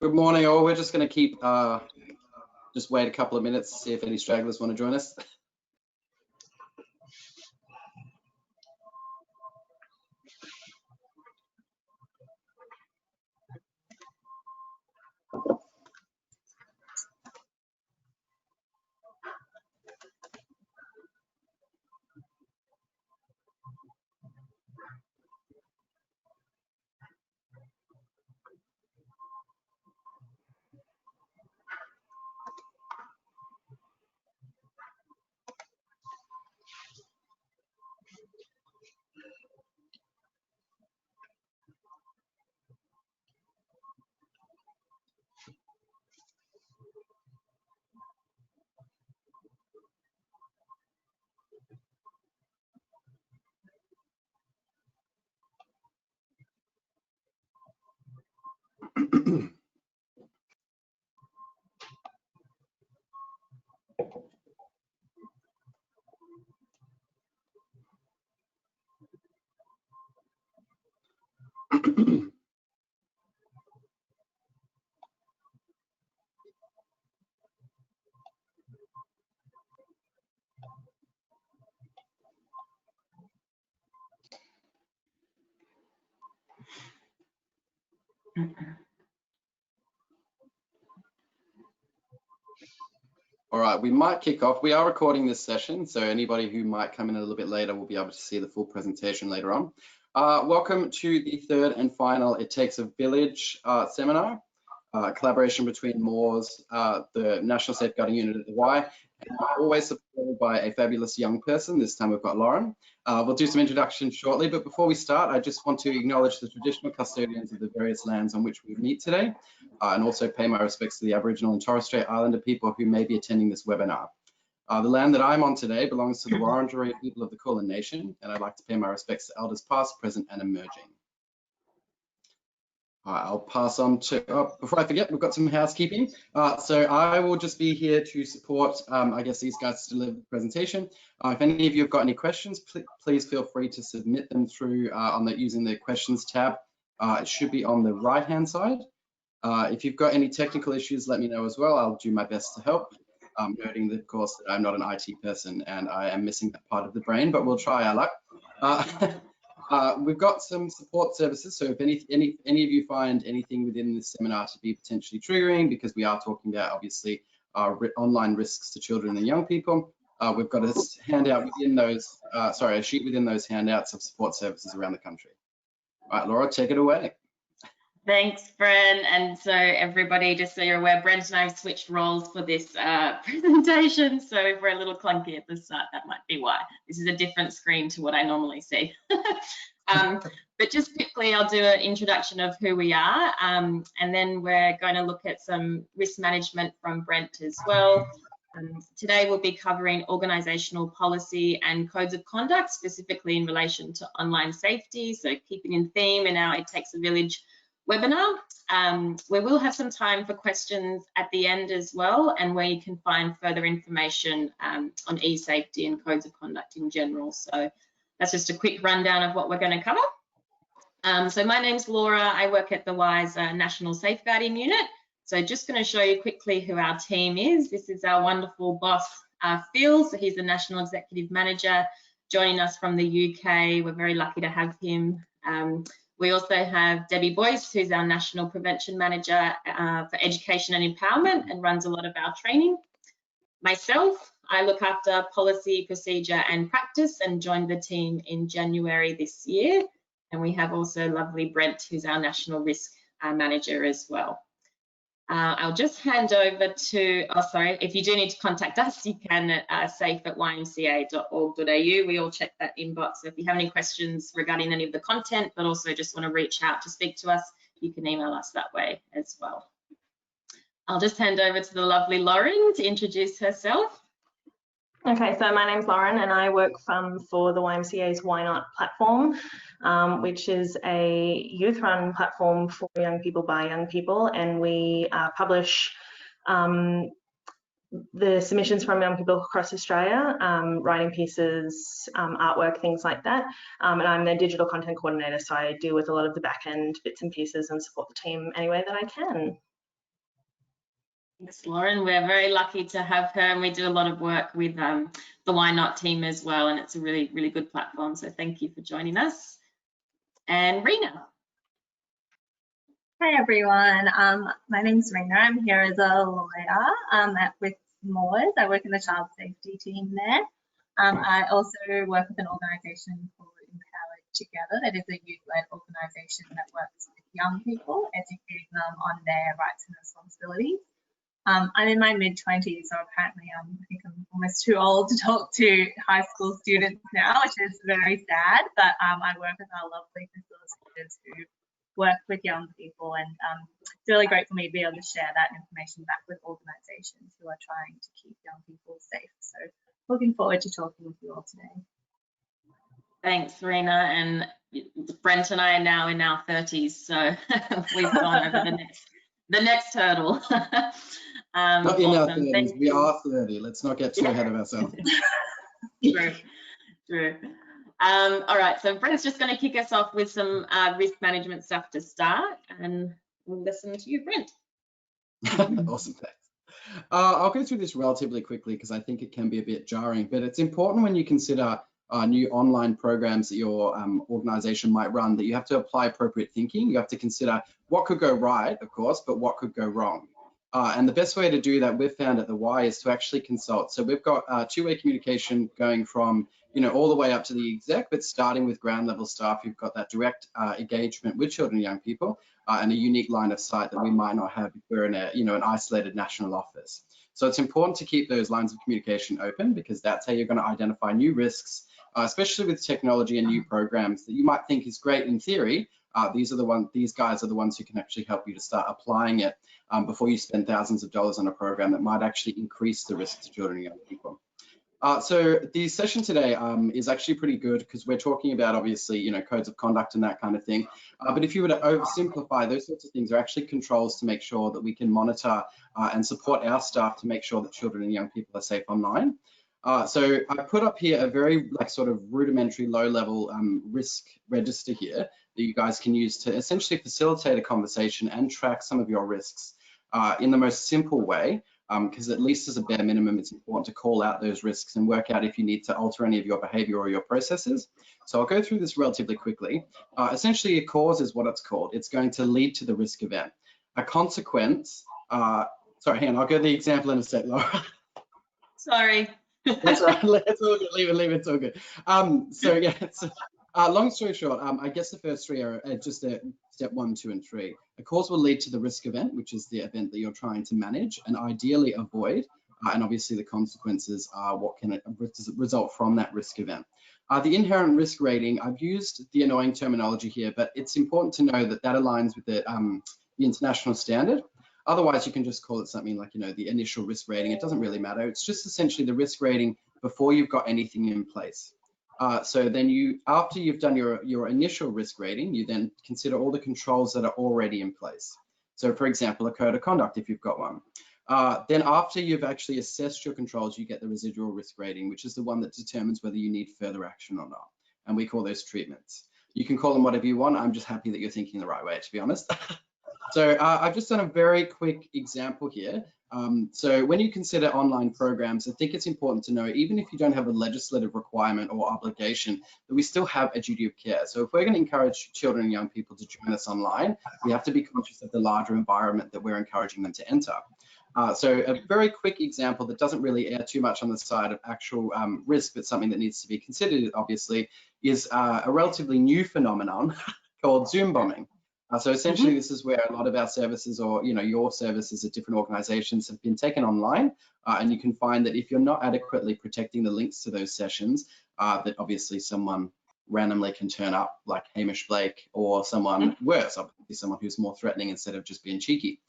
Good morning, all. We're just going to keep, just wait a couple of minutes to see if any stragglers want to join us. All right, we might kick off. We are recording this session, so anybody who might come in a little bit later will be able to see the full presentation later on. Welcome to the third and final It Takes a Village seminar, collaboration between MORS, the National Safeguarding Unit at the Y, and always supported by a fabulous young person. This time we've got Lauren. We'll do some introductions shortly, but before we start, I just want to acknowledge the traditional custodians of the various lands on which we meet today, and also pay my respects to the Aboriginal and Torres Strait Islander people who may be attending this webinar. The land that I'm on today belongs to the Wurundjeri people of the Kulin Nation, and I'd like to pay my respects to elders past, present, and emerging. I'll pass on to, before I forget, we've got some housekeeping. So I will just be here to support, I guess, these guys to deliver the presentation. If any of you have got any questions, please feel free to submit them through using the questions tab. It should be on the right-hand side. If you've got any technical issues, let me know as well. I'll do my best to help. Noting, of course, that I'm not an IT person and I am missing that part of the brain, but we'll try our luck. We've got some support services, so if any of you find anything within this seminar to be potentially triggering, because we are talking about obviously online risks to children and young people, we've got a handout within those, a sheet within those handouts of support services around the country. All right, Laura, take it away. Thanks, Bren. And so everybody, just so you're aware, Brent and I have switched roles for this presentation. So if we're a little clunky at the start, that might be why. This is a different screen to what I normally see. But just quickly, I'll do an introduction of who we are. And then we're going to look at some risk management from Brent as well. Today we'll be covering organisational policy and codes of conduct, specifically in relation to online safety. So keeping in theme in our It Takes a Village webinar. We will have some time for questions at the end as well, and where you can find further information on e-safety and codes of conduct in general. So that's just a quick rundown of what we're going to cover. So my name's Laura. I work at the Y's National Safeguarding Unit. So just going to show you quickly who our team is. This is our wonderful boss, Phil. So he's the National Executive Manager joining us from the UK. We're very lucky to have him. We also have Debbie Boyce, who's our National Prevention Manager for Education and Empowerment and runs a lot of our training. Myself, I look after policy, procedure and practice and joined the team in January this year. And we have also lovely Brent, who's our National Risk Manager as well. I'll just hand over to, if you do need to contact us, you can at safe@ymca.org.au. We all check that inbox. So if you have any questions regarding any of the content, but also just want to reach out to speak to us, you can email us that way as well. I'll just hand over to the lovely Lauren to introduce herself. Okay, so my name's Lauren and I work for the YMCA's Why Not platform, which is a youth-run platform for young people by young people, and we publish the submissions from young people across Australia, writing pieces, artwork, things like that. And I'm the digital content coordinator, so I deal with a lot of the back-end bits and pieces and support the team any way that I can. Thanks, Lauren. We're very lucky to have her, and we do a lot of work with the Why Not team as well, and it's a really, really good platform. So thank you for joining us. And Rena. Hi everyone, my name's Rena. I'm here as a lawyer with Moores. I work in the child safety team there. I also work with an organisation called Empowered Together. That is a youth-led organisation that works with young people, educating them on their rights and responsibilities. I'm in my mid-20s, so apparently I think I'm almost too old to talk to high school students now, which is very sad, but I work with our lovely facilitators who work with young people, and it's really great for me to be able to share that information back with organisations who are trying to keep young people safe. So looking forward to talking with you all today. Thanks, Rena. And Brent and I are now in our 30s, so we've gone over the next hurdle. Not in our 30s, we are 30. Let's not get too ahead of ourselves. True. All right, so Brent's just going to kick us off with some risk management stuff to start, and we'll listen to you, Brent. Awesome, thanks. I'll go through this relatively quickly because I think it can be a bit jarring, but it's important when you consider new online programs that your organization might run that you have to apply appropriate thinking. You have to consider what could go right, of course, but what could go wrong. And the best way to do that we've found at the Y is to actually consult. So we've got two-way communication going from, all the way up to the exec, but starting with ground level staff, you've got that direct engagement with children and young people and a unique line of sight that we might not have if we're in an isolated national office. So it's important to keep those lines of communication open because that's how you're going to identify new risks, especially with technology and new programs that you might think is great in theory. These guys are the ones who can actually help you to start applying it before you spend thousands of dollars on a program that might actually increase the risk to children and young people. So the session today is actually pretty good because we're talking about obviously, codes of conduct and that kind of thing. But if you were to oversimplify, those sorts of things are actually controls to make sure that we can monitor and support our staff to make sure that children and young people are safe online. So I put up here a very sort of rudimentary low-level risk register here that you guys can use to essentially facilitate a conversation and track some of your risks in the most simple way, because at least as a bare minimum, it's important to call out those risks and work out if you need to alter any of your behavior or your processes. So I'll go through this relatively quickly. Essentially, a cause is what it's called. It's going to lead to the risk event. A consequence, sorry, hang on, I'll go to the example in a sec, Laura. Sorry. That's right. Let's all leave it. It's all good. So yeah. Long story short, I guess the first three are just step 1, 2, and 3. A cause will lead to the risk event, which is the event that you're trying to manage and ideally avoid. And obviously, the consequences are what can result from that risk event. The inherent risk rating, I've used the annoying terminology here, but it's important to know that that aligns with the international standard. Otherwise, you can just call it something like, the initial risk rating. It doesn't really matter. It's just essentially the risk rating before you've got anything in place. So then after you've done your initial risk rating, you then consider all the controls that are already in place. So for example, a code of conduct, if you've got one. Then after you've actually assessed your controls, you get the residual risk rating, which is the one that determines whether you need further action or not. And we call those treatments. You can call them whatever you want. I'm just happy that you're thinking the right way, to be honest. So I've just done a very quick example here. So when you consider online programs, I think it's important to know, even if you don't have a legislative requirement or obligation, that we still have a duty of care. So if we're going to encourage children and young people to join us online, we have to be conscious of the larger environment that we're encouraging them to enter. So a very quick example that doesn't really err too much on the side of actual risk, but something that needs to be considered, obviously, is a relatively new phenomenon called Zoom bombing. So essentially, this is where a lot of our services, or your services at different organizations, have been taken online, and you can find that if you're not adequately protecting the links to those sessions, that obviously someone randomly can turn up, like Hamish Blake, or someone worse, obviously someone who's more threatening instead of just being cheeky.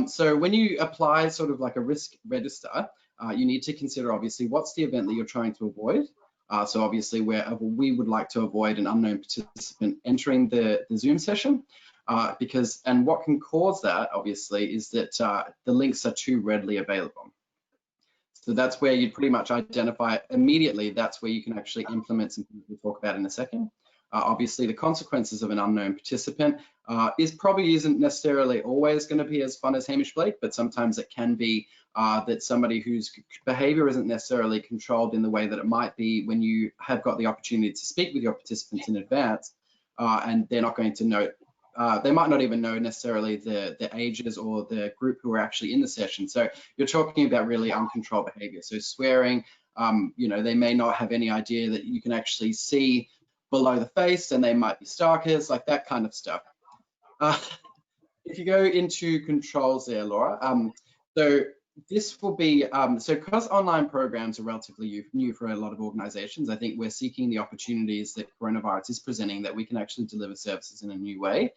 So when you apply sort of like a risk register, you need to consider obviously what's the event that you're trying to avoid. So obviously we would like to avoid an unknown participant entering the Zoom session. And what can cause that, obviously, is that the links are too readily available. So that's where you pretty much identify immediately. That's where you can actually implement some things we'll talk about in a second. Obviously, the consequences of an unknown participant probably isn't necessarily always going to be as fun as Hamish Blake, but sometimes it can be that somebody whose behavior isn't necessarily controlled in the way that it might be when you have got the opportunity to speak with your participants in advance, and they're not going to know, they might not even know necessarily the ages or the group who are actually in the session. So you're talking about really uncontrolled behavior. So swearing, you know, they may not have any idea that you can actually see below the face, and they might be stalkers, like that kind of stuff. If you go into controls there, Laura, so this will be, so because online programs are relatively new for a lot of organizations, I think we're seeking the opportunities that coronavirus is presenting that we can actually deliver services in a new way.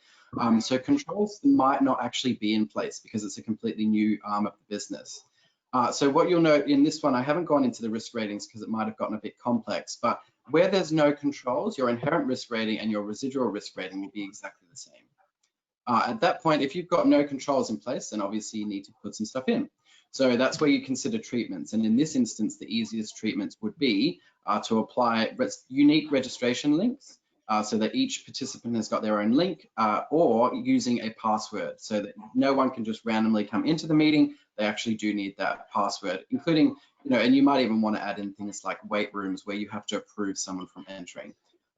So controls might not actually be in place because it's a completely new arm of the business. So what you'll note in this one, I haven't gone into the risk ratings because it might have gotten a bit complex, but where there's no controls, your inherent risk rating and your residual risk rating will be exactly the same. At that point, if you've got no controls in place, then obviously you need to put some stuff in. So that's where you consider treatments. And in this instance, the easiest treatments would be to apply unique registration links so that each participant has got their own link, or using a password so that no one can just randomly come into the meeting. They actually do need that password, including, you know, and you might even want to add in things like wait rooms where you have to approve someone from entering.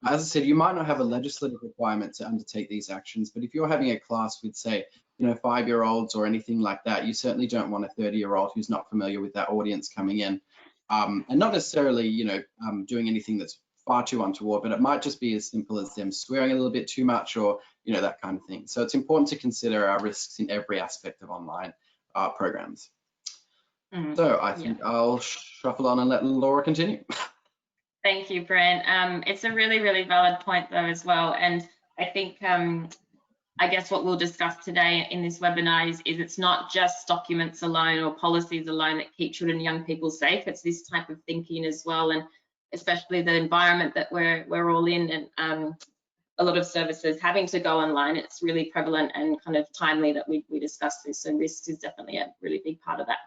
As I said, you might not have a legislative requirement to undertake these actions, but if you're having a class with, say, you know, 5-year-olds or anything like that, you certainly don't want a 30-year-old who's not familiar with that audience coming in, and not necessarily, you know, doing anything that's far too untoward, but it might just be as simple as them swearing a little bit too much, or, you know, that kind of thing. So it's important to consider our risks in every aspect of online programs. So I think I'll shuffle on and let Laura continue. Thank you, Brent. It's a really, really valid point though as well. And I think, I guess what we'll discuss today in this webinar is it's not just documents alone or policies alone that keep children and young people safe. It's this type of thinking as well, and especially the environment that we're all in, and a lot of services having to go online. It's really prevalent and kind of timely that we discuss this. So risk is definitely a really big part of that.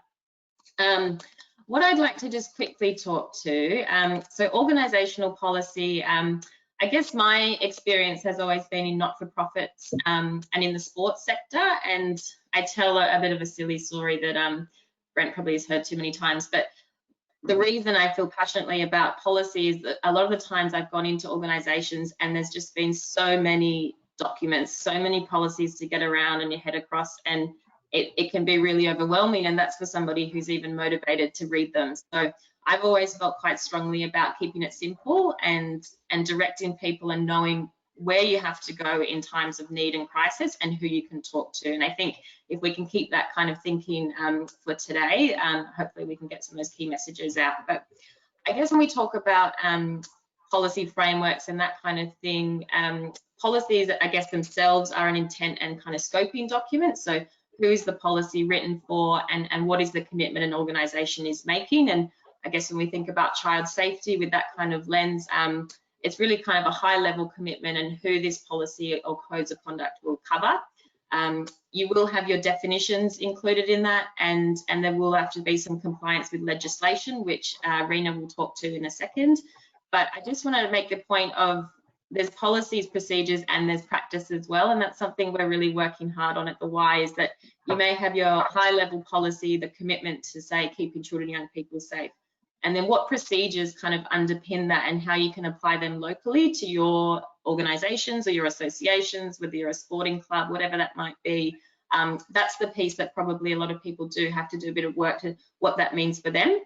What I'd like to just quickly talk to, so organisational policy, I guess my experience has always been in not-for-profits and in the sports sector, and I tell a bit of a silly story that Brent probably has heard too many times, but the reason I feel passionately about policy is that a lot of the times I've gone into organisations and there's just been so many documents, so many policies to get around and your head across, and it can be really overwhelming, and that's for somebody who's even motivated to read them. So I've always felt quite strongly about keeping it simple and directing people and knowing where you have to go in times of need and crisis and who you can talk to. And I think if we can keep that kind of thinking for today, hopefully we can get some of those key messages out. But I guess when we talk about policy frameworks and that kind of thing, policies, I guess themselves are an intent and kind of scoping document. So who is the policy written for, and what is the commitment an organisation is making? And I guess when we think about child safety with that kind of lens, it's really kind of a high level commitment and who this policy or codes of conduct will cover. You will have your definitions included in that, and there will have to be some compliance with legislation, which Rena will talk to in a second. But I just want to make the point of there's policies, procedures, and there's practice as well, and that's something we're really working hard on at the Y, is that you may have your high level policy, the commitment to say keeping children and young people safe, and then what procedures kind of underpin that and how you can apply them locally to your organisations or your associations, whether you're a sporting club, whatever that might be. That's the piece that probably a lot of people do have to do a bit of work to what that means for them.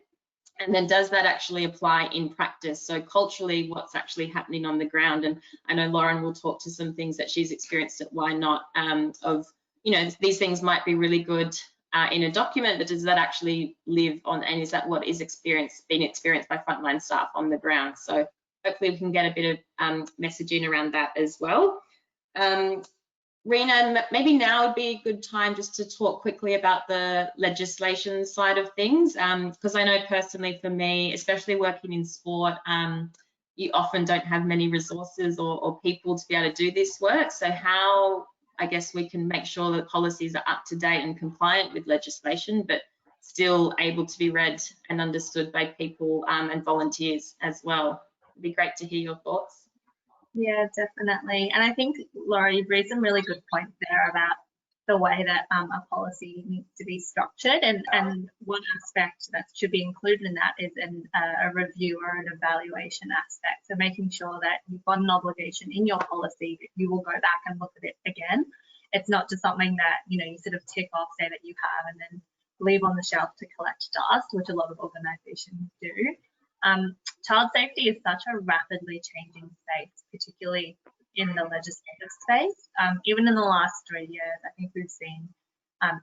And then does that actually apply in practice? So culturally, what's actually happening on the ground? And I know Lauren will talk to some things that she's experienced at Why Not, of, you know, these things might be really good in a document, but does that actually live on, and is that what is being experienced by frontline staff on the ground? So hopefully we can get a bit of messaging around that as well. Rena, maybe now would be a good time just to talk quickly about the legislation side of things, because I know personally for me, especially working in sport, you often don't have many resources or people to be able to do this work. So how, I guess, we can make sure that policies are up to date and compliant with legislation, but still able to be read and understood by people and volunteers as well. It'd be great to hear your thoughts. Yeah, definitely. And I think, Laura, you've raised some really good points there about the way that a policy needs to be structured. And one aspect that should be included in that is a review or an evaluation aspect. So making sure that you've got an obligation in your policy that you will go back and look at it again. It's not just something that, you know, you sort of tick off, say that you have, and then leave on the shelf to collect dust, which a lot of organisations do. Child safety is such a rapidly changing space, particularly in the legislative space. Even in the last 3 years, I think we've seen,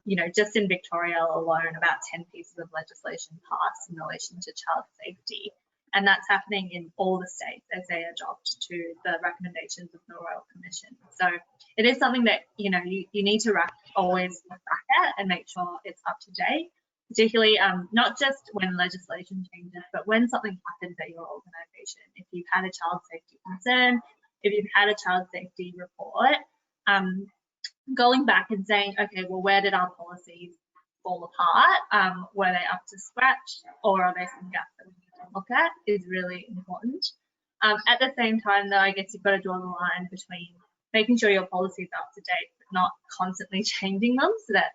you know, just in Victoria alone, about 10 pieces of legislation passed in relation to child safety. And that's happening in all the states as they adopt to the recommendations of the Royal Commission. So it is something that, you know, you need to always look back at and make sure it's up to date. Particularly not just when legislation changes, but when something happens at your organisation. If you've had a child safety concern, if you've had a child safety report, going back and saying, okay, well, where did our policies fall apart? Were they up to scratch, or are there some gaps that we need to look at, is really important. At the same time, though, I guess you've got to draw the line between making sure your policy is up to date, but not constantly changing them, so that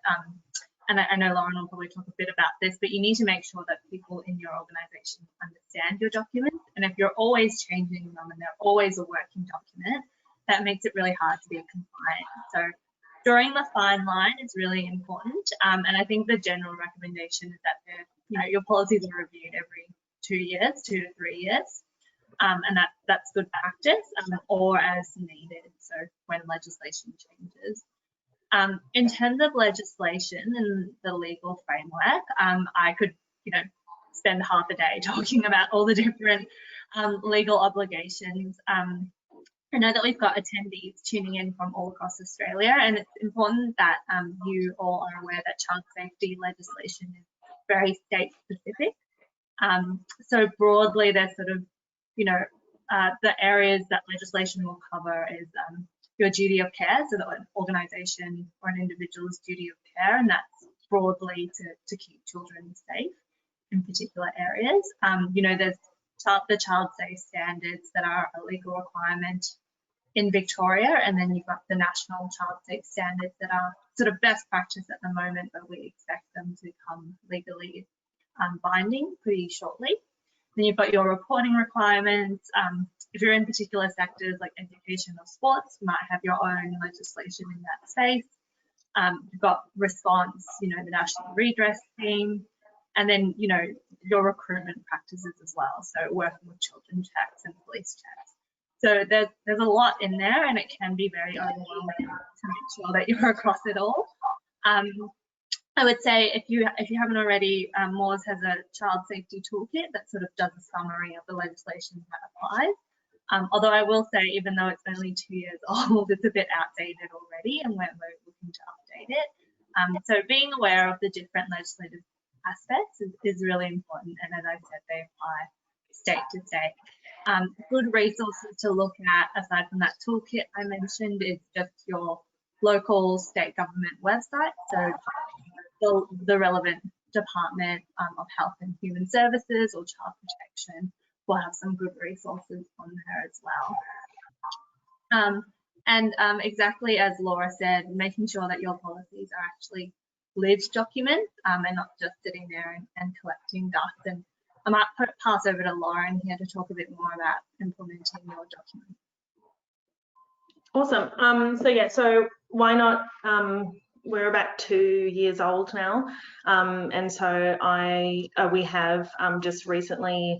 and I know Lauren will probably talk a bit about this, but you need to make sure that people in your organisation understand your documents. And if you're always changing them and they're always a working document, that makes it really hard to be compliant. So drawing the fine line is really important. And I think the general recommendation is that you know, your policies are reviewed every 2 years, 2 to 3 years. And that's good practice, or as needed. So when legislation changes. In terms of legislation and the legal framework, I could, you know, spend half a day talking about all the different legal obligations. I know that we've got attendees tuning in from all across Australia, and it's important that you all are aware that child safety legislation is very state specific. So broadly, there's sort of, you know, the areas that legislation will cover is your duty of care, so that an organisation or an individual's duty of care, and that's broadly to keep children safe in particular areas. You know, there's the child safe standards that are a legal requirement in Victoria, and then you've got the national child safe standards that are sort of best practice at the moment, but we expect them to become legally binding pretty shortly. Then you've got your reporting requirements. If you're in particular sectors like education or sports, you might have your own legislation in that space. You've got response, you know, the national redress scheme, and then, you know, your recruitment practices as well. So working with children checks and police checks. So there's a lot in there, and it can be very overwhelming to make sure that you're across it all. I would say if you haven't already, Moores has a child safety toolkit that sort of does a summary of the legislation that applies. Although I will say, even though it's only 2 years old, it's a bit outdated already, and we're looking to update it. So being aware of the different legislative aspects is really important, and as I said, they apply state to state. Good resources to look at, aside from that toolkit I mentioned, is just your local state government website. So the relevant Department of Health and Human Services or Child Protection will have some good resources on there as well. Exactly as Laura said, making sure that your policies are actually lived documents and not just sitting there and collecting dust. And I might pass over to Lauren here to talk a bit more about implementing your documents. Awesome. So why not? We're about 2 years old now, and so we have just recently,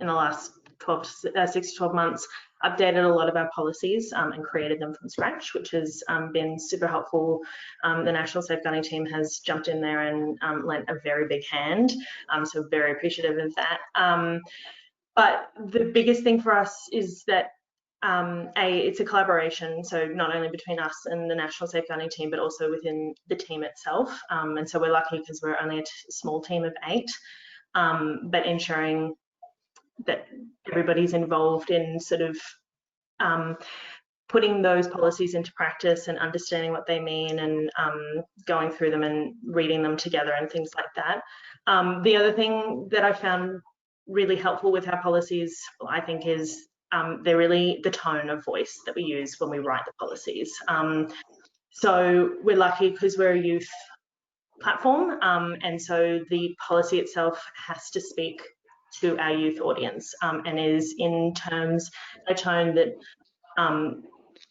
in the last 6 to 12 months, updated a lot of our policies and created them from scratch, which has been super helpful. The National Safeguarding team has jumped in there and lent a very big hand, so very appreciative of that. But the biggest thing for us is that it's a collaboration, so not only between us and the National Safeguarding team, but also within the team itself. And so we're lucky because we're only a small team of 8, but ensuring that everybody's involved in sort of putting those policies into practice and understanding what they mean, and going through them and reading them together and things like that. The other thing that I found really helpful with our policies, I think, is they're really the tone of voice that we use when we write the policies. So we're lucky because we're a youth platform, and so the policy itself has to speak to our youth audience, and is in terms a tone that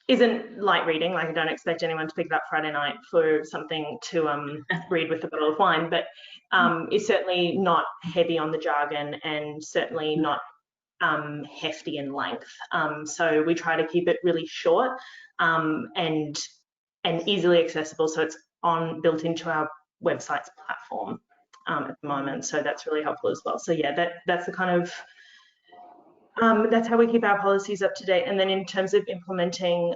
isn't light reading. Like, I don't expect anyone to pick it up Friday night for something to read with a bottle of wine, but it's certainly not heavy on the jargon, and certainly not hefty in length. So we try to keep it really short and easily accessible. So it's built into our website's platform at the moment. So that's really helpful as well. So yeah, that's the kind of that's how we keep our policies up to date. And then in terms of implementing,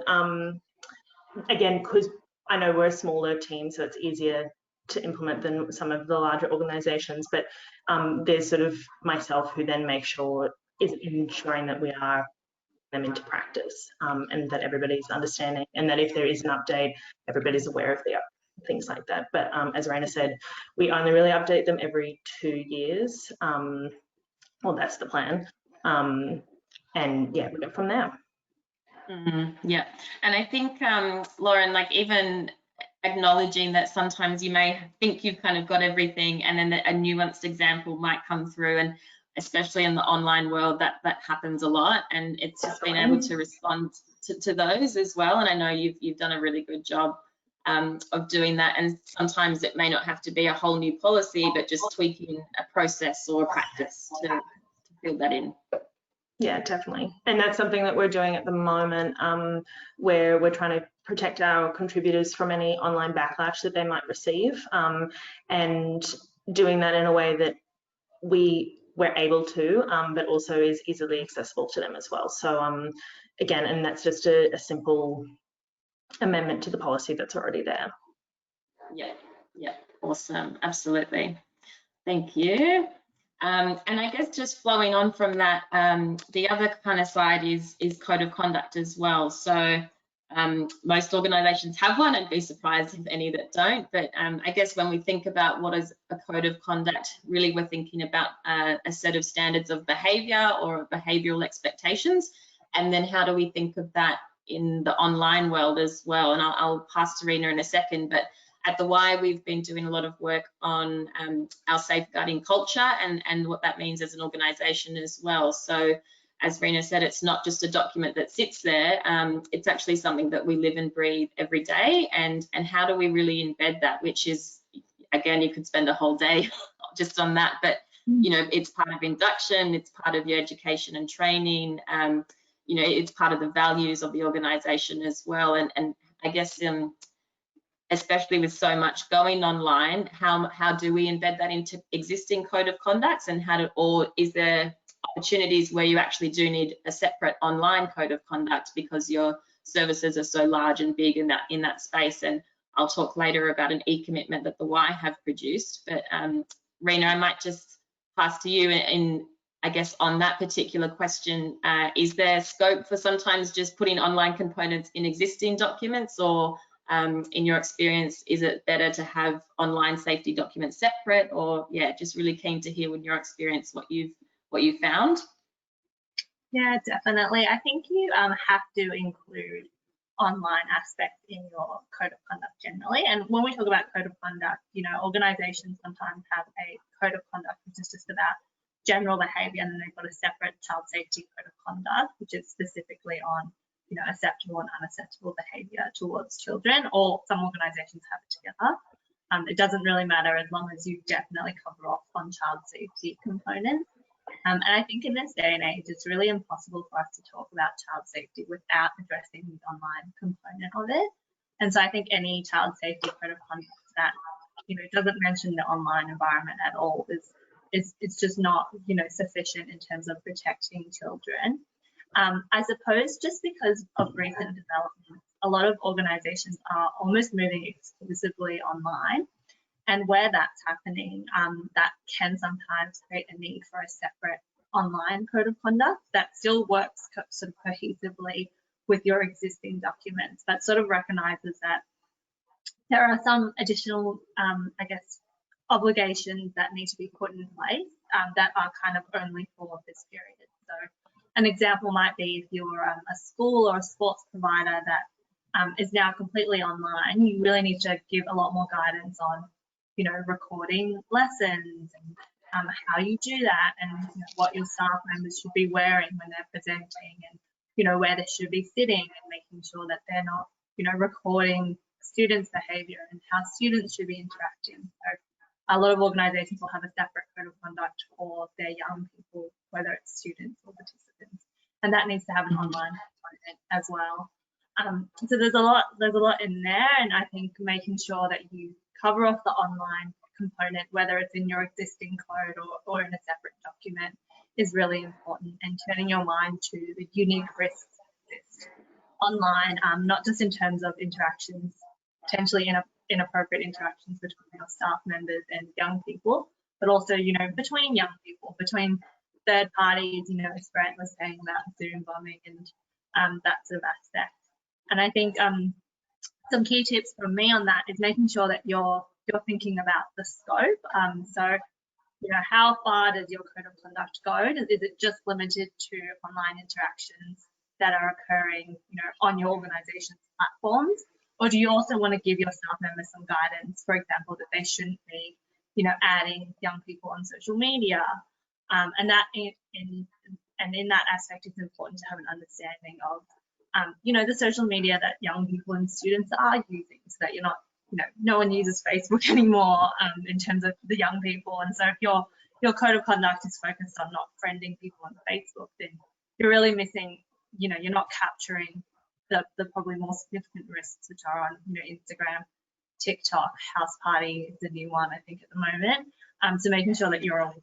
again, because I know we're a smaller team, so it's easier to implement than some of the larger organizations, but there's sort of myself who then make sure is ensuring that we are them into practice, and that everybody's understanding, and that if there is an update, everybody's aware of the things like that. But as Raina said, we only really update them every 2 years. Well, that's the plan. And yeah, we go from there. Yeah, and I think, Lauren, like even acknowledging that sometimes you may think you've kind of got everything, and then a nuanced example might come through, and especially in the online world, that happens a lot, and it's just being able to respond to those as well. And I know you've done a really good job of doing that, and sometimes it may not have to be a whole new policy, but just tweaking a process or a practice to fill that in. Yeah, definitely. And that's something that we're doing at the moment, where we're trying to protect our contributors from any online backlash that they might receive, and doing that in a way that we're able to, but also is easily accessible to them as well. So again, and that's just a simple amendment to the policy that's already there. Yeah, awesome, absolutely. Thank you. And I guess just flowing on from that, the other kind of side is code of conduct as well. So most organisations have one, and be surprised if any that don't. But I guess when we think about what is a code of conduct, really we're thinking about a set of standards of behaviour or behavioural expectations. And then how do we think of that in the online world as well? And I'll pass to Rena in a second, but at the Y, we've been doing a lot of work on our safeguarding culture and what that means as an organisation as well. So as Rena said, it's not just a document that sits there, it's actually something that we live and breathe every day. And how do we really embed that, which is, again, you could spend a whole day just on that, but you know, it's part of induction, it's part of your education and training, you know, it's part of the values of the organisation as well. And I guess especially with so much going online, how do we embed that into existing code of conducts, and or is there opportunities where you actually do need a separate online code of conduct because your services are so large and big in that space? And I'll talk later about an e-commitment that the Y have produced. But Rena, I might just pass to you in I guess on that particular question, is there scope for sometimes just putting online components in existing documents, or in your experience, is it better to have online safety documents separate? Or yeah, just really keen to hear in your experience what you found. Yeah, definitely. I think you have to include online aspects in your code of conduct generally. And when we talk about code of conduct, you know, organizations sometimes have a code of conduct which is just about general behavior, and then they've got a separate child safety code of conduct which is specifically on, you know, acceptable and unacceptable behavior towards children, or some organizations have it together. It doesn't really matter as long as you definitely cover off on child safety components. And I think in this day and age, it's really impossible for us to talk about child safety without addressing the online component of it. And so I think any child safety code of conduct that, you know, doesn't mention the online environment at all it's just not, you know, sufficient in terms of protecting children. I suppose just because of recent developments, a lot of organizations are almost moving exclusively online. And where that's happening, that can sometimes create a need for a separate online code of conduct that still works sort of cohesively with your existing documents, but sort of recognizes that there are some additional, I guess, obligations that need to be put in place that are kind of only for this period. So an example might be if you're a school or a sports provider that is now completely online, you really need to give a lot more guidance on, you know, recording lessons and how you do that, and you know, what your staff members should be wearing when they're presenting, and you know, where they should be sitting, and making sure that they're not, you know, recording students' behaviour and how students should be interacting. So a lot of organisations will have a separate code of conduct for their young people, whether it's students or participants, and that needs to have an online component as well. So there's a lot in there, and I think making sure that you cover off the online component, whether it's in your existing code or in a separate document, is really important, and turning your mind to the unique risks that exist online, not just in terms of interactions, potentially inappropriate interactions between your staff members and young people, but also, you know, between young people, between third parties, you know, as Brent was saying about Zoom bombing and that sort of aspect. And I think some key tips from me on that is making sure that you're thinking about the scope. So, you know, how far does your code of conduct go? Is it just limited to online interactions that are occurring, you know, on your organisation's platforms? Or do you also want to give your staff members some guidance, for example, that they shouldn't be, you know, adding young people on social media? And that in that aspect, it's important to have an understanding of, you know, the social media that young people and students are using, so that you're not, you know, no one uses Facebook anymore in terms of the young people. And so if your code of conduct is focused on not friending people on Facebook, then you're really missing, you know, you're not capturing the probably more significant risks, which are on, you know, Instagram, TikTok, House Party is the new one, I think, at the moment. So making sure that you're aware of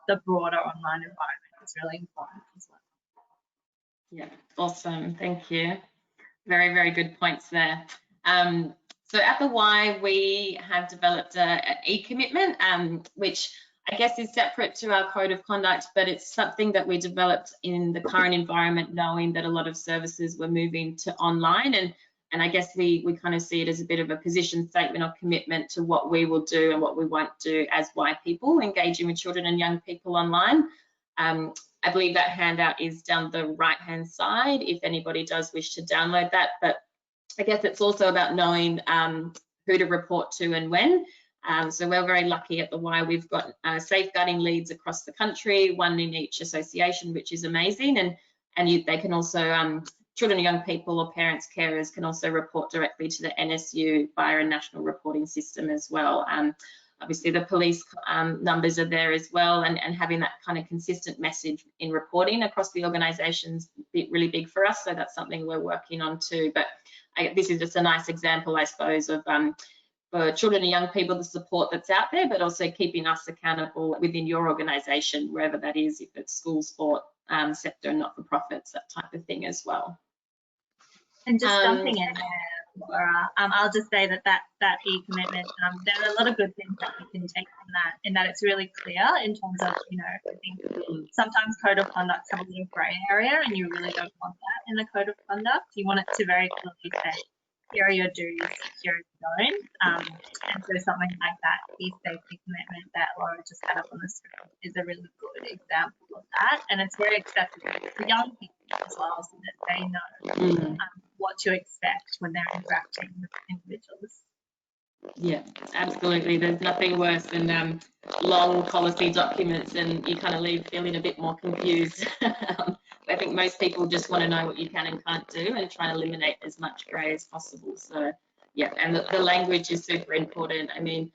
the broader online environment is really important as well. Yeah, awesome. Thank you. Very, very good points there. So at the Y, we have developed an e-commitment, which I guess is separate to our code of conduct, but it's something that we developed in the current environment, knowing that a lot of services were moving to online. And I guess we kind of see it as a bit of a position statement or commitment to what we will do and what we won't do as Y people engaging with children and young people online. I believe that handout is down the right-hand side if anybody does wish to download that. But I guess it's also about knowing who to report to and when. So we're very lucky at the Y. We've got safeguarding leads across the country, one in each association, which is amazing. And they can also, children and young people or parents, carers can also report directly to the NSU via a national reporting system as well. Obviously, the police numbers are there as well, and having that kind of consistent message in reporting across the organisation's really big for us. So that's something we're working on too. But this is just a nice example, I suppose, of for children and young people, the support that's out there, but also keeping us accountable within your organisation, wherever that is, if it's school, sport, sector, not-for-profits, that type of thing as well. And just jumping in there, Laura, I'll just say that e-commitment, there are a lot of good things that we can take from that, in that it's really clear in terms of, you know, I think sometimes code of conducts have a little grey area, and you really don't want that in the code of conduct. You want it to very clearly say, here are your do's, here are your don'ts. And so something like that e-safety commitment that Laura just had up on the screen is a really good example of that. And it's very accessible to young people as well, so that they know what to expect when they're interacting with individuals. Yeah, absolutely. There's nothing worse than long policy documents and you kind of leave feeling a bit more confused. I think most people just want to know what you can and can't do and try and eliminate as much grey as possible. So yeah, and the language is super important. I mean,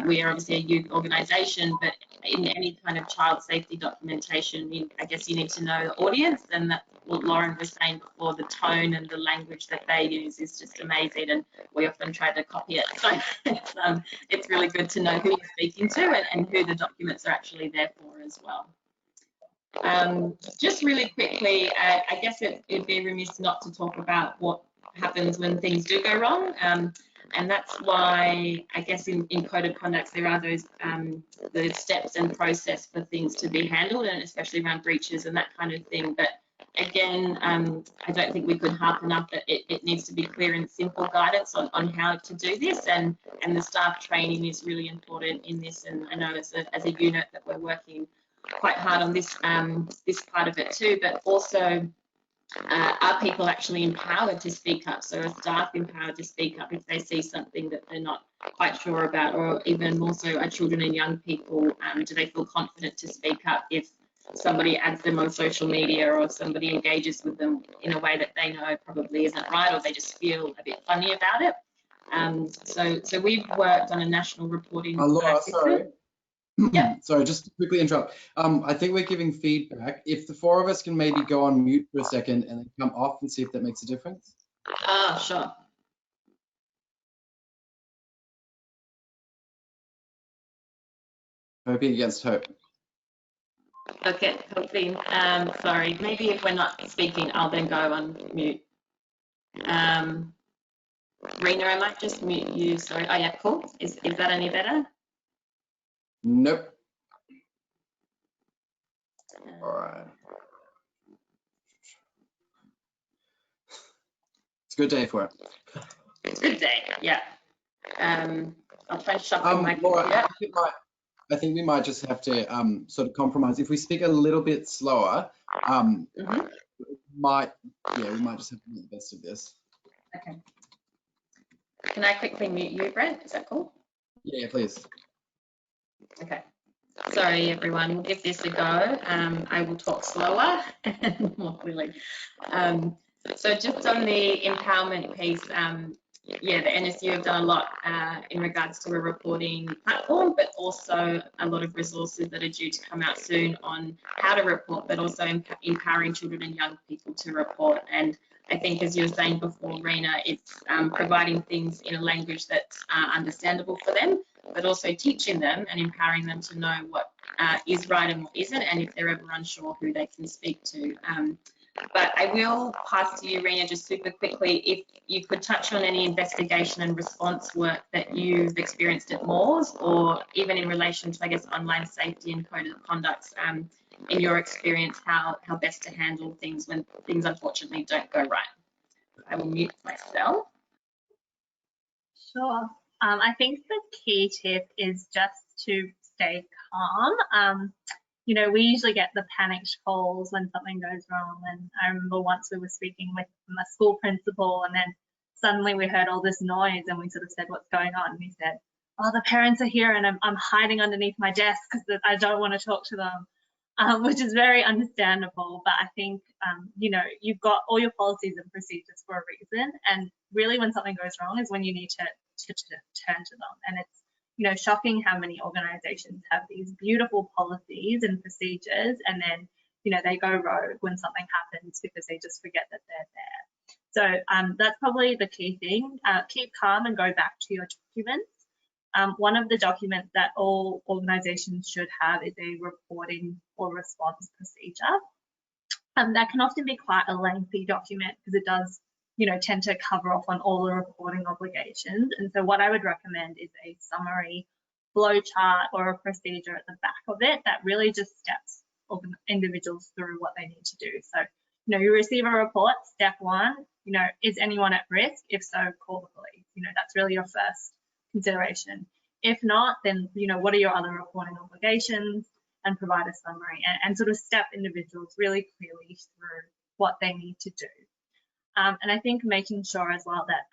we are obviously a youth organisation, but in any kind of child safety documentation, I guess you need to know the audience, and that what Lauren was saying before, the tone and the language that they use is just amazing, and we often try to copy it. So it's really good to know who you're speaking to and who the documents are actually there for as well. Just really quickly, I guess it'd be remiss not to talk about what happens when things do go wrong. And that's why I guess in code of conduct there are those the steps and process for things to be handled, and especially around breaches and that kind of thing. But again, I don't think we could harp enough that it needs to be clear and simple guidance on how to do this, and the staff training is really important in this. And I know as a unit that we're working quite hard on this this part of it too, but also are people actually empowered to speak up? So are staff empowered to speak up if they see something that they're not quite sure about, or even more so, are children and young people, do they feel confident to speak up if somebody adds them on social media or somebody engages with them in a way that they know probably isn't right, or they just feel a bit funny about it? So we've worked on a national reporting Laura, system. sorry. Yeah. Sorry, just to quickly interrupt. I think we're giving feedback. If the four of us can maybe go on mute for a second and then come off and see if that makes a difference. Sure. Hoping against hope. Okay, hoping. Sorry, maybe if we're not speaking, I'll then go on mute. Rena, I might just mute you. Sorry. Oh yeah, cool. Is that any better? Nope. All right. It's a good day for it. It's a good day. Yeah. I'll try shuffling my Laura, computer. I think we might just have to sort of compromise. If we speak a little bit slower, we might just have to make the best of this. Okay. Can I quickly mute you, Brent? Is that cool? Yeah, please. Okay. Sorry, everyone. We'll give this a go. I will talk slower and more clearly. So just on the empowerment piece, yeah, the NSU have done a lot in regards to a reporting platform, but also a lot of resources that are due to come out soon on how to report, but also empowering children and young people to report. And I think, as you were saying before, Rena, it's providing things in a language that's understandable for them, but also teaching them and empowering them to know what is right and what isn't, and if they're ever unsure, who they can speak to. But I will pass to you, Rena, just super quickly, if you could touch on any investigation and response work that you've experienced at Moores, or even in relation to, I guess, online safety and code of conduct, in your experience, how best to handle things when things unfortunately don't go right. I will mute myself. Sure. I think the key tip is just to stay calm. You know, we usually get the panicked calls when something goes wrong. And I remember once we were speaking with my school principal, and then suddenly we heard all this noise, and we sort of said, "What's going on?" And he said, "Oh, the parents are here, and I'm hiding underneath my desk because I don't want to talk to them," which is very understandable. But I think, you know, you've got all your policies and procedures for a reason. And really, when something goes wrong is when you need to turn to them. And it's, you know, shocking how many organizations have these beautiful policies and procedures, and then, you know, they go rogue when something happens because they just forget that they're there. So that's probably the key thing. Keep calm and go back to your documents. One of the documents that all organizations should have is a reporting or response procedure. That can often be quite a lengthy document because it does, you know, tend to cover off on all the reporting obligations. And so what I would recommend is a summary flowchart or a procedure at the back of it that really just steps individuals through what they need to do. So, you know, you receive a report, step one, you know, is anyone at risk? If so, call the police. You know, that's really your first consideration. If not, then, you know, what are your other reporting obligations, and provide a summary and sort of step individuals really clearly through what they need to do. And I think making sure as well that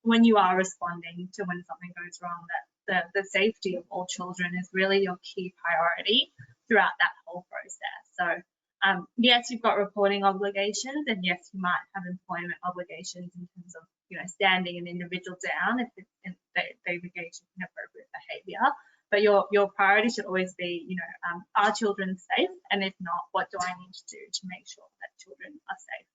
when you are responding to when something goes wrong, that the safety of all children is really your key priority throughout that whole process. So yes, you've got reporting obligations, and yes, you might have employment obligations in terms of, you know, standing an individual down if they've engaged in inappropriate behaviour. But your priority should always be, you know, are children safe? And if not, what do I need to do to make sure that children are safe?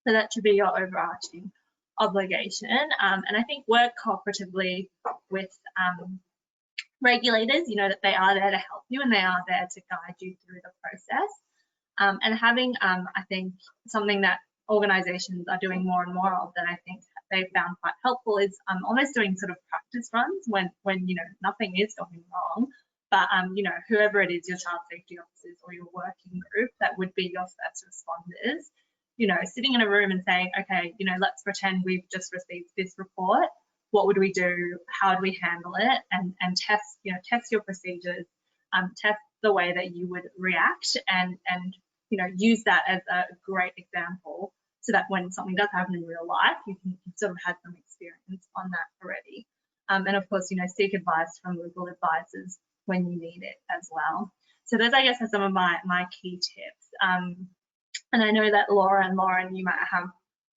So that should be your overarching obligation. And I think work cooperatively with regulators, you know, that they are there to help you and they are there to guide you through the process. And having, I think, something that organisations are doing more and more of that I think they've found quite helpful is almost doing sort of practice runs when you know, nothing is going wrong. But, you know, whoever it is, your child safety officers or your working group, that would be your first responders, you know, sitting in a room and saying, okay, you know, let's pretend we've just received this report. What would we do? How do we handle it? And test, you know, test your procedures, test the way that you would react, and you know, use that as a great example, so that when something does happen in real life, you can sort of had some experience on that already. And of course, you know, seek advice from legal advisors when you need it as well. So those, I guess, are some of my key tips. And I know that Laura and Lauren, you might have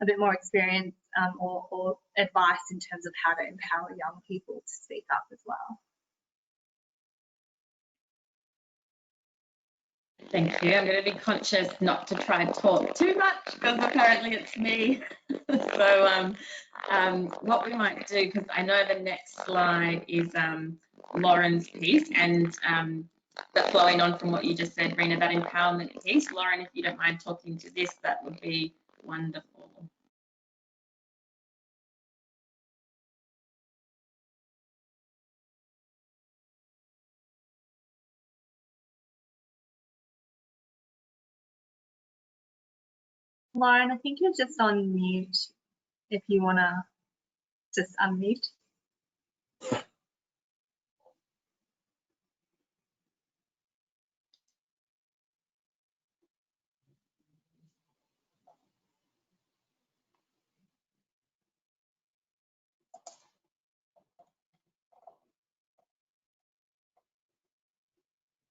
a bit more experience or advice in terms of how to empower young people to speak up as well. Thank you. I'm going to be conscious not to try and talk too much because apparently it's me. So what we might do, because I know the next slide is Lauren's piece, and but flowing on from what you just said, Rena, that empowerment piece. Lauren, if you don't mind talking to this, that would be wonderful. Lauren, I think you're just on mute if you want to just unmute.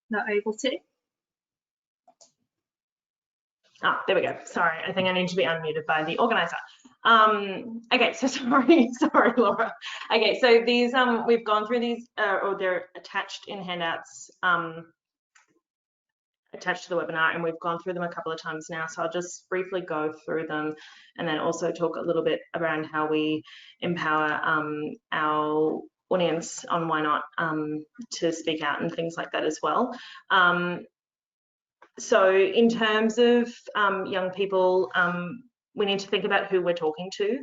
Not able to? Ah, there we go. Sorry, I think I need to be unmuted by the organizer. Okay, so sorry, Laura. Okay, so these we've gone through these, or they're attached in handouts, attached to the webinar, and we've gone through them a couple of times now. So I'll just briefly go through them, and then also talk a little bit around how we empower our audience on Why Not to speak out and things like that as well. So in terms of young people, we need to think about who we're talking to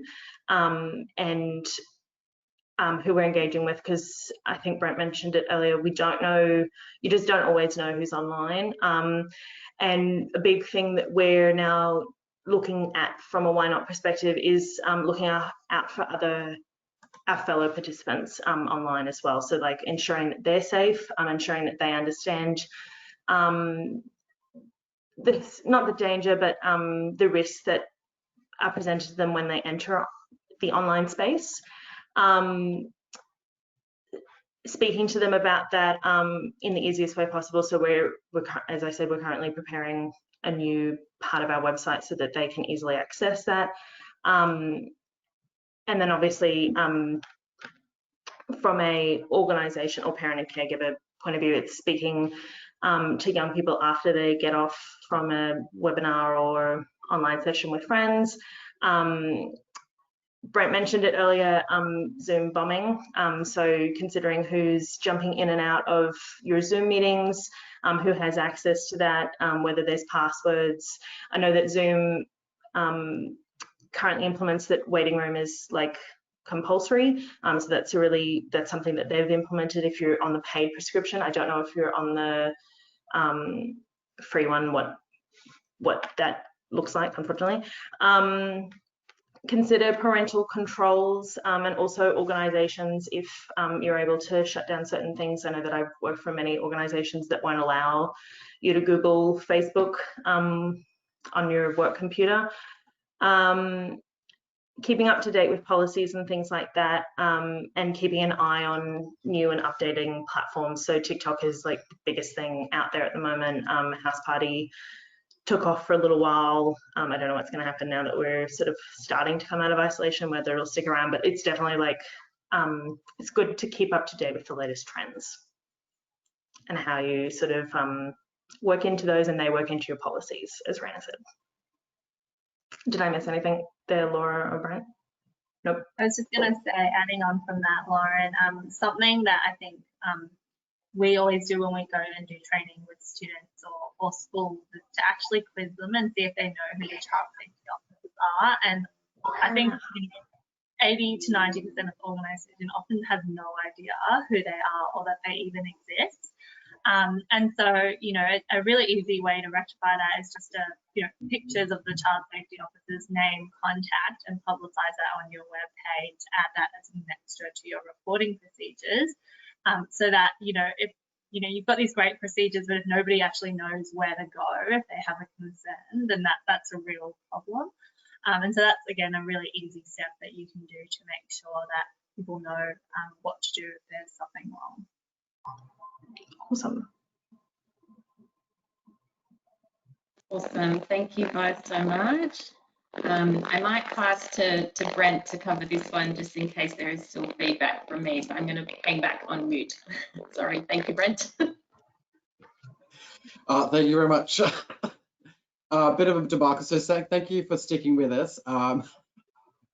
and who we're engaging with, because I think Brent mentioned it earlier, we don't know, you just don't always know who's online. And a big thing that we're now looking at from a Why Not perspective is looking out for our fellow participants online as well. So like ensuring that they're safe, ensuring that they understand not the danger, but the risks that are presented to them when they enter the online space. Speaking to them about that in the easiest way possible. So we're, as I said, we're currently preparing a new part of our website so that they can easily access that. And then obviously from a organisation or parent and caregiver point of view, it's speaking to young people after they get off from a webinar or online session with friends. Brent mentioned it earlier, Zoom bombing. So considering who's jumping in and out of your Zoom meetings, who has access to that, whether there's passwords. I know that Zoom currently implements that waiting room is like compulsory. So that's something that they've implemented if you're on the paid prescription. I don't know if you're on the free one, what that looks like, unfortunately. Consider parental controls and also organisations if you're able to shut down certain things. I know that I've worked for many organisations that won't allow you to Google Facebook on your work computer. Keeping up to date with policies and things like that, and keeping an eye on new and updating platforms. So TikTok is like the biggest thing out there at the moment. House Party took off for a little while. I don't know what's going to happen now that we're sort of starting to come out of isolation, whether it'll stick around, but it's definitely like, it's good to keep up to date with the latest trends and how you sort of work into those and they work into your policies, as Rana said. Did I miss anything there, Laura or Brent? Nope. I was just going to say, adding on from that, Lauren, something that I think we always do when we go and do training with students or schools is to actually quiz them and see if they know who the child safety officers are. And I think 80 to 90% of the organisation often has no idea who they are or that they even exist. And so, you know, a really easy way to rectify that is just to, you know, pictures of the child safety officer's name, contact, and publicise that on your web page. Add that as an extra to your reporting procedures, so that, you know, if you know, you've got these great procedures, but if nobody actually knows where to go if they have a concern, then that's a real problem. And so that's, again, a really easy step that you can do to make sure that people know what to do if there's something wrong. Awesome. Awesome. Thank you both so much. I might pass to Brent to cover this one just in case there is still feedback from me. So I'm going to hang back on mute. Sorry. Thank you, Brent. Thank you very much. A bit of a debacle, so thank you for sticking with us. As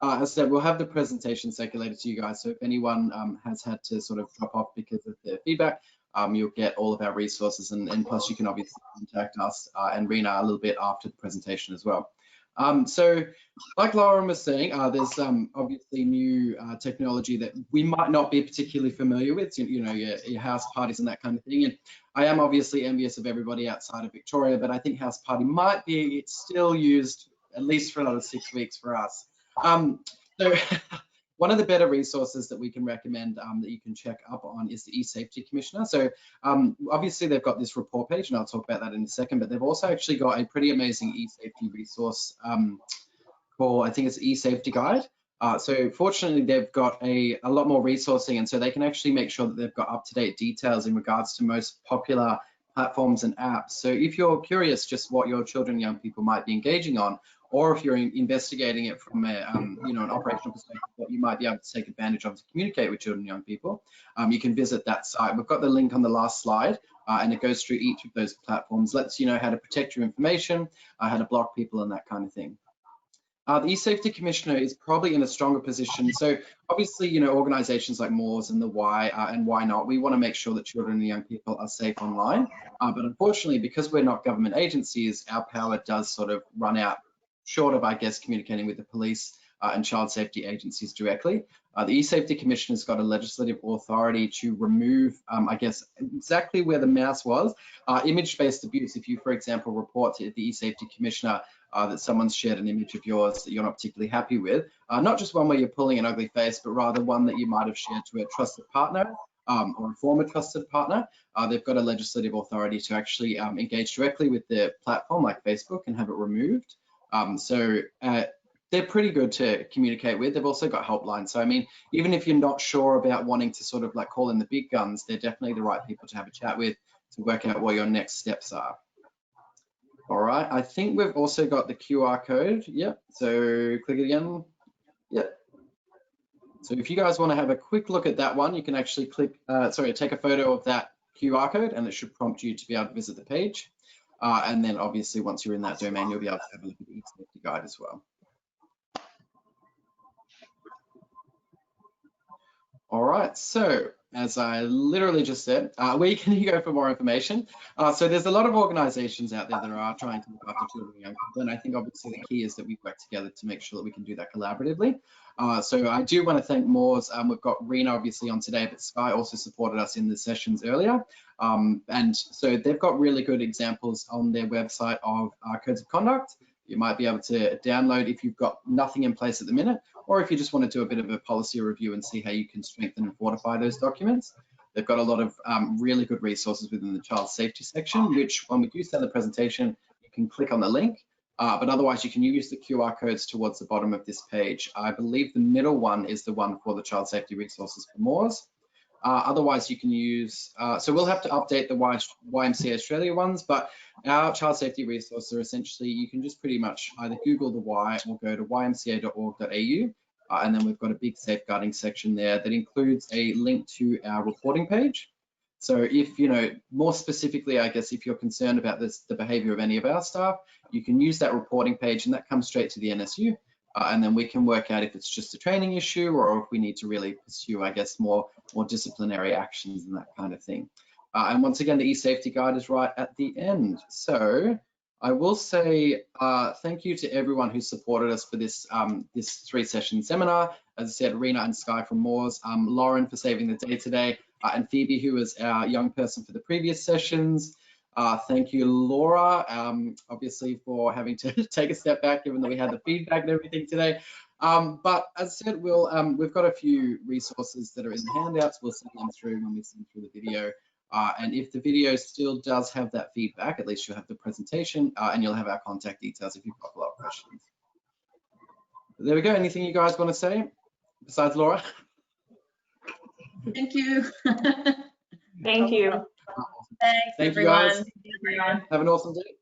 I said, we'll have the presentation circulated to you guys, so if anyone has had to sort of drop off because of their feedback, you'll get all of our resources, and plus you can obviously contact us and Rena a little bit after the presentation as well. So like Lauren was saying, there's obviously new technology that we might not be particularly familiar with, you know, your house parties and that kind of thing. And I am obviously envious of everybody outside of Victoria, but I think house party might be still used at least for another 6 weeks for us. So one of the better resources that we can recommend that you can check up on is the eSafety Commissioner. So obviously they've got this report page, and I'll talk about that in a second, but they've also actually got a pretty amazing eSafety resource called, I think it's eSafety Guide. So fortunately, they've got a lot more resourcing, and so they can actually make sure that they've got up-to-date details in regards to most popular platforms and apps. So if you're curious just what your children and young people might be engaging on, or if you're investigating it from a, you know, an operational perspective, what you might be able to take advantage of to communicate with children and young people, you can visit that site. We've got the link on the last slide, and it goes through each of those platforms, lets you know how to protect your information, how to block people and that kind of thing. The eSafety Commissioner is probably in a stronger position. So obviously, you know, organisations like Moores and the Y and Why Not, we want to make sure that children and young people are safe online. But unfortunately, because we're not government agencies, our power does sort of run out short of, I guess, communicating with the police and child safety agencies directly. The eSafety Commission has got a legislative authority to remove, I guess, exactly where the mouse was, image-based abuse. If you, for example, report to the eSafety Commissioner that someone's shared an image of yours that you're not particularly happy with, not just one where you're pulling an ugly face, but rather one that you might have shared to a trusted partner or a former trusted partner, they've got a legislative authority to actually engage directly with the platform like Facebook and have it removed. So they're pretty good to communicate with. They've also got helplines. So, I mean, even if you're not sure about wanting to sort of like call in the big guns, they're definitely the right people to have a chat with to work out what your next steps are. All right, I think we've also got the QR code. Yep, so click it again. Yep. So if you guys want to have a quick look at that one, you can actually click, take a photo of that QR code, and it should prompt you to be able to visit the page. And then obviously once you're in that domain, you'll be able to have a look at the eSafety Guide as well. All right, so as I literally just said, where can you go for more information? So there's a lot of organizations out there that are trying to look after children and young people, and I think obviously the key is that we work together to make sure that we can do that collaboratively. So I do want to thank Moores. We've got Rena obviously on today, but Sky also supported us in the sessions earlier. And so they've got really good examples on their website of codes of conduct. You might be able to download if you've got nothing in place at the minute, or if you just want to do a bit of a policy review and see how you can strengthen and fortify those documents. They've got a lot of really good resources within the child safety section, which when we do send the presentation, you can click on the link, but otherwise you can use the QR codes towards the bottom of this page. I believe the middle one is the one for the child safety resources for Moores. Otherwise, you can use, so we'll have to update the YMCA Australia ones, but our child safety resources are essentially, you can just pretty much either Google the Y or go to ymca.org.au, and then we've got a big safeguarding section there that includes a link to our reporting page. So if, you know, more specifically, I guess, if you're concerned about the behavior of any of our staff, you can use that reporting page, and that comes straight to the NSU. And then we can work out if it's just a training issue or if we need to really pursue, I guess, more disciplinary actions and that kind of thing. And once again, the eSafety Guide is right at the end. So I will say thank you to everyone who supported us for this this 3-session seminar. As I said, Rena and Sky from Moores, Lauren for saving the day today, and Phoebe, who was our young person for the previous sessions. Thank you, Laura, obviously for having to take a step back, given that we had the feedback and everything today. But as I said, we've got a few resources that are in the handouts. We'll send them through when we send through the video. And if the video still does have that feedback, at least you'll have the presentation and you'll have our contact details if you've got follow-up questions. But there we go. Anything you guys want to say besides Laura? Thank you. Thank you. Thanks, Thank you, everyone. guys. Have an awesome day.